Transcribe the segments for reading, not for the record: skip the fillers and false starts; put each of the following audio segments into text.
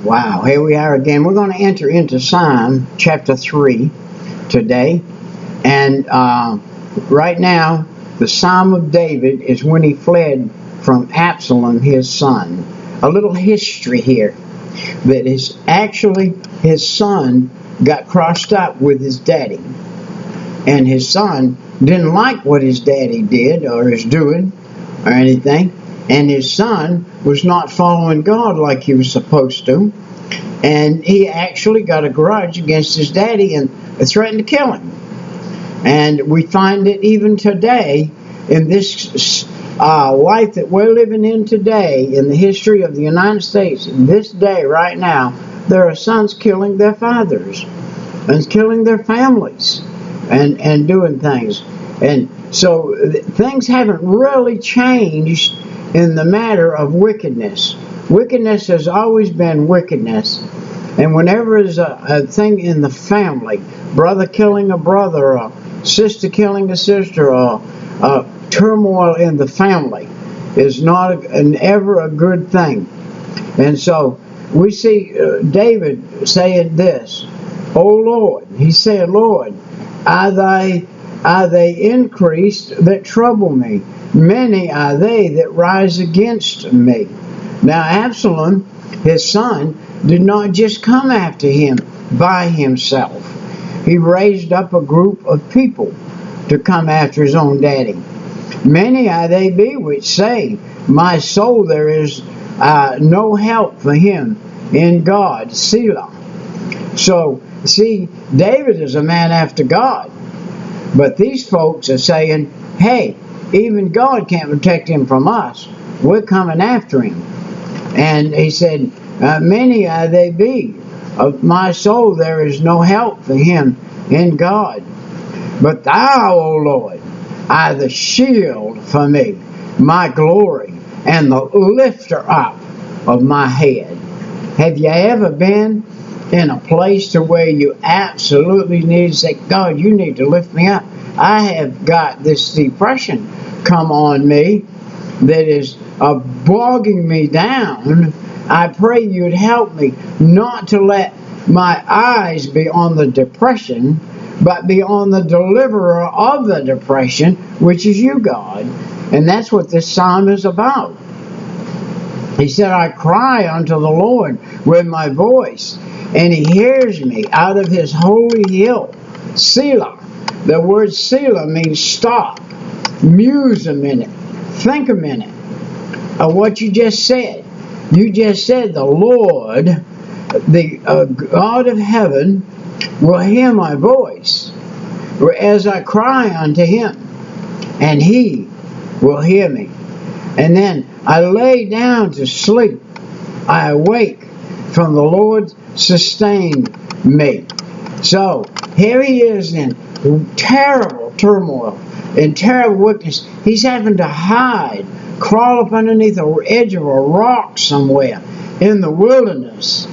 Wow, here we are again. We're going to enter into Psalm chapter 3 today. And right now, the Psalm of David is when he fled from Absalom, his son. A little history here. That is actually his son got crossed up with his daddy. And his son didn't like what his daddy did or is doing or anything. And his son was not following God like he was supposed to. And he actually got a grudge against his daddy and threatened to kill him. And we find it even today in this life that we're living in today, in the history of the United States, this day, right now, there are sons killing their fathers and killing their families and doing things. And so things haven't really changed in the matter of wickedness. Wickedness has always been wickedness. And whenever there's a thing in the family, brother killing a brother, or sister killing a sister, or turmoil in the family is not ever a good thing. And so we see David saying this, "O Lord," he said, "Lord, are they increased that trouble me? Many are they that rise against me." Now Absalom, his son, did not just come after him by himself. He raised up a group of people to come after his own daddy. Many are they be which say, "My soul, there is no help for him in God." Selah. So, see, David is a man after God. But these folks are saying, hey, even God can't protect him from us. We're coming after him. And he said, many are they be. Of my soul there is no help for him in God. But thou, O Lord, art the shield for me, my glory, and the lifter up of my head. Have you ever been in a place to where you absolutely need to say, God, you need to lift me up? I have got this depression come on me that is bogging me down. I pray you'd help me not to let my eyes be on the depression, but be on the deliverer of the depression, which is you, God. And that's what this psalm is about. He said, I cry unto the Lord with my voice, and he hears me out of his holy hill. Selah. The word Selah means stop. Muse a minute. Think a minute of what you just said. You just said the Lord, the God of heaven, will hear my voice as I cry unto him, and he will hear me. And then I lay down to sleep. I awake, from the Lord sustained me. So here he is in terrible turmoil, in terrible weakness. He's having to hide, crawl up underneath the edge of a rock somewhere in the wilderness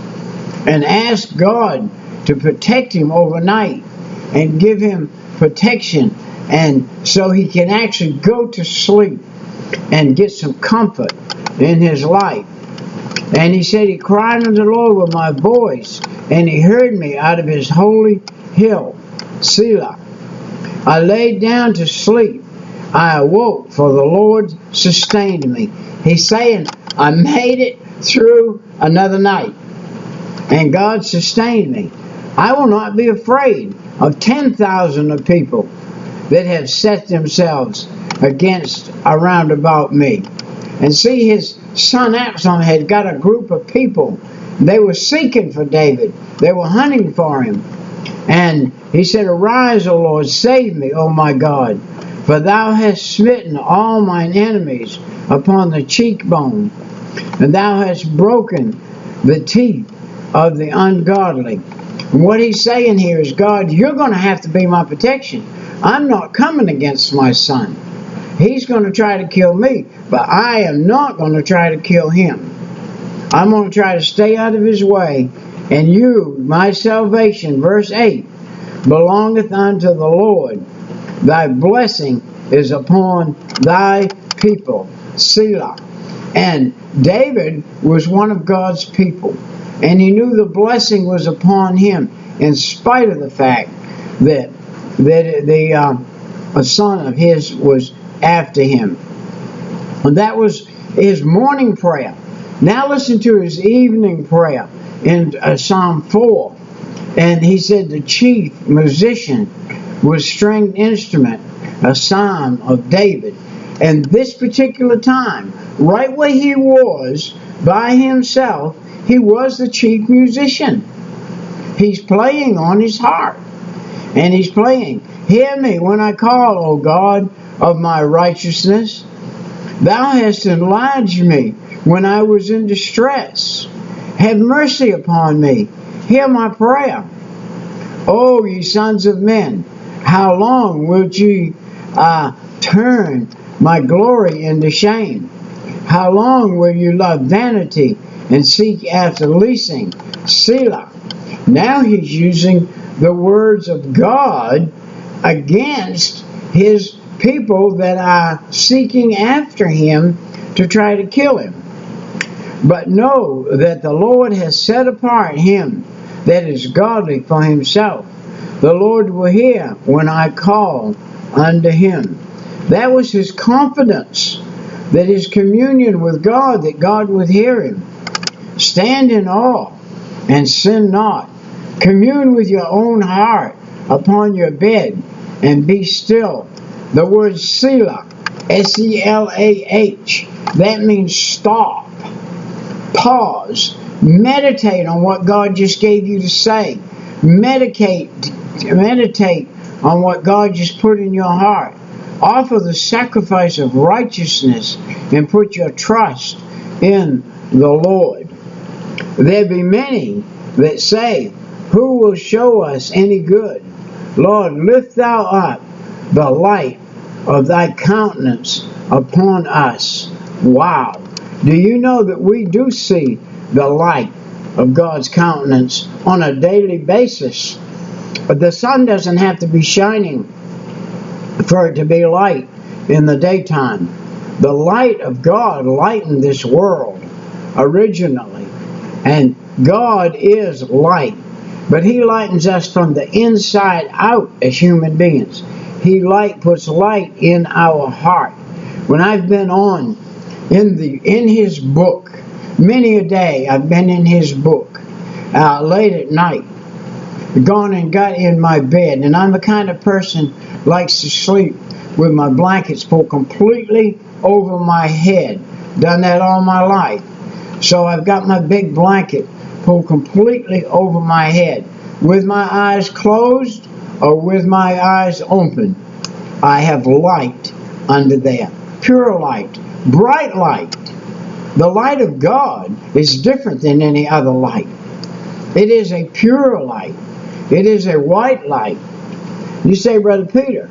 and ask God to protect him overnight and give him protection, and so he can actually go to sleep and get some comfort in his life. And he said, he cried unto the Lord with my voice, and he heard me out of his holy hill. Selah. I laid down to sleep. I awoke, for the Lord sustained me. He's saying, I made it through another night, and God sustained me. I will not be afraid of 10,000 of people that have set themselves against around about me. And see, his son Absalom had got a group of people. They were seeking for David. They were hunting for him. And he said, Arise, O Lord, save me, O my God, for thou hast smitten all mine enemies upon the cheekbone, and thou hast broken the teeth of the ungodly. And what he's saying here is, God, you're going to have to be my protection. I'm not coming against my son. He's going to try to kill me, but I am not going to try to kill him. I'm going to try to stay out of his way. And you, my salvation, verse 8, belongeth unto the Lord. Thy blessing is upon thy people. Selah. And David was one of God's people. And he knew the blessing was upon him in spite of the fact that a son of his was after him. And that was his morning prayer. Now listen to his evening prayer in Psalm 4. And he said the chief musician was stringed instrument, a psalm of David. And this particular time, right where he was by himself, he was the chief musician. He's playing on his harp. And he's playing, "Hear me when I call, O God of my righteousness. Thou hast enlarged me when I was in distress. Have mercy upon me. Hear my prayer. O ye sons of men, how long wilt ye turn my glory into shame? How long will you love vanity and seek after leasing?" Selah. Now he's using the words of God against his people that are seeking after him to try to kill him. "But know that the Lord has set apart him that is godly for himself. The Lord will hear when I call unto him." That was his confidence, that his communion with God, that God would hear him. Stand in awe and sin not. Commune with your own heart upon your bed and be still. The word Selah, S-E-L-A-H, that means stop, pause, meditate on what God just gave you to say. Meditate on what God just put in your heart. Offer the sacrifice of righteousness and put your trust in the Lord. There be many that say, "Who will show us any good? Lord, lift thou up the light of thy countenance upon us." Wow. Do you know that we do see the light of God's countenance on a daily basis? But the sun doesn't have to be shining for it to be light in the daytime. The light of God lightened this world originally. And God is light. But he lightens us from the inside out as human beings. He puts light in our heart. When I've been in his book, many a day I've been in his book, late at night, gone and got in my bed. And I'm the kind of person likes to sleep with my blankets pulled completely over my head. Done that all my life. So I've got my big blanket pulled completely over my head, with my eyes closed or with my eyes open. I have light under there, pure light, bright light. The light of God is different than any other light. It is a pure light. It is a white light. You say, "Brother Peter,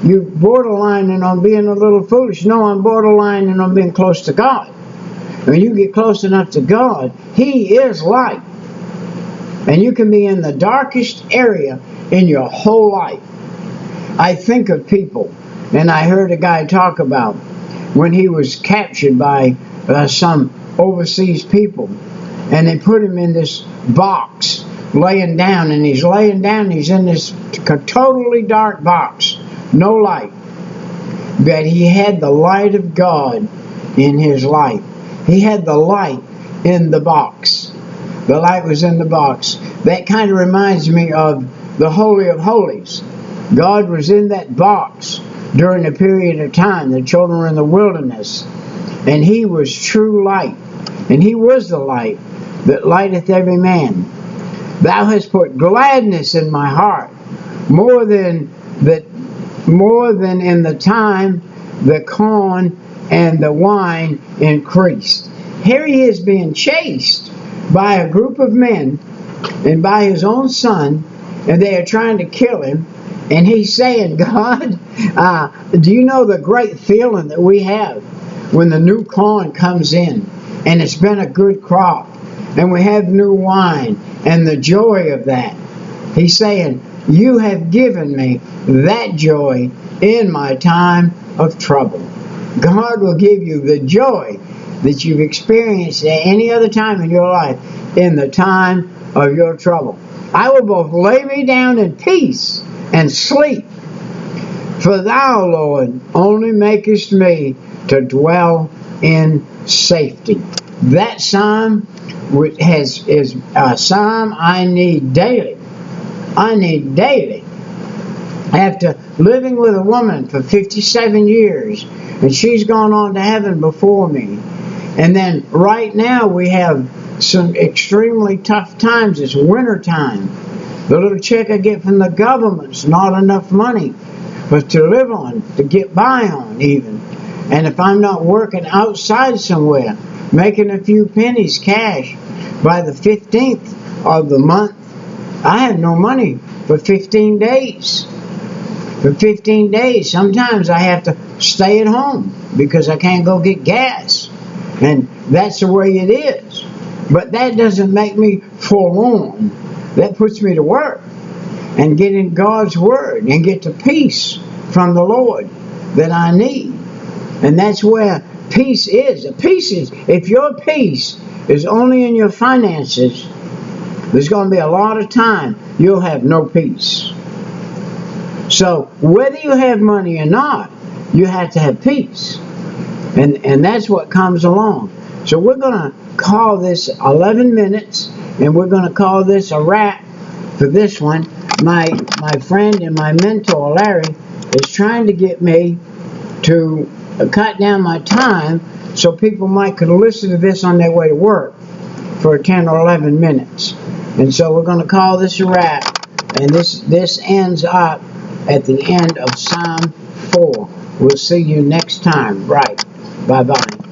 you borderlining on being a little foolish." No, I'm borderlining on being close to God. When you get close enough to God, he is light. And you can be in the darkest area in your whole life. I think of people, and I heard a guy talk about when he was captured by some overseas people, and they put him in this box, laying down, and he's laying down, he's in this totally dark box, no light. But he had the light of God in his life. He had the light in the box. The light was in the box. That kind of reminds me of the Holy of Holies. God was in that box during a period of time. The children were in the wilderness. And he was true light. And he was the light that lighteth every man. Thou hast put gladness in my heart, more than in the time the corn and the wine increased. Here he is being chased by a group of men and by his own son, and they are trying to kill him. And he's saying, "God, do you know the great feeling that we have when the new corn comes in and it's been a good crop and we have new wine and the joy of that?" He's saying, "You have given me that joy in my time of trouble." God will give you the joy that you've experienced at any other time in your life in the time of your trouble. I will both lay me down in peace and sleep. For thou, Lord, only makest me to dwell in safety. That psalm is a psalm I need daily. I need daily. After living with a woman for 57 years, and she's gone on to heaven before me. And then right now we have some extremely tough times. It's winter time. The little check I get from the government's not enough money but to live on, to get by on even. And if I'm not working outside somewhere, making a few pennies cash, by the 15th of the month, I have no money for 15 days. For 15 days, sometimes I have to stay at home because I can't go get gas. And that's the way it is. But that doesn't make me forlorn. That puts me to work and get in God's Word and get to peace from the Lord that I need. And that's where peace is. Peace is, if your peace is only in your finances, there's going to be a lot of time you'll have no peace. So whether you have money or not, you have to have peace. And that's what comes along. So we're going to call this 11 minutes, and we're going to call this a wrap for this one. My friend and my mentor, Larry, is trying to get me to cut down my time so people might could listen to this on their way to work for 10 or 11 minutes. And so we're going to call this a wrap. And this ends up at the end of Psalm 4. We'll see you next time. Right. Bye-bye.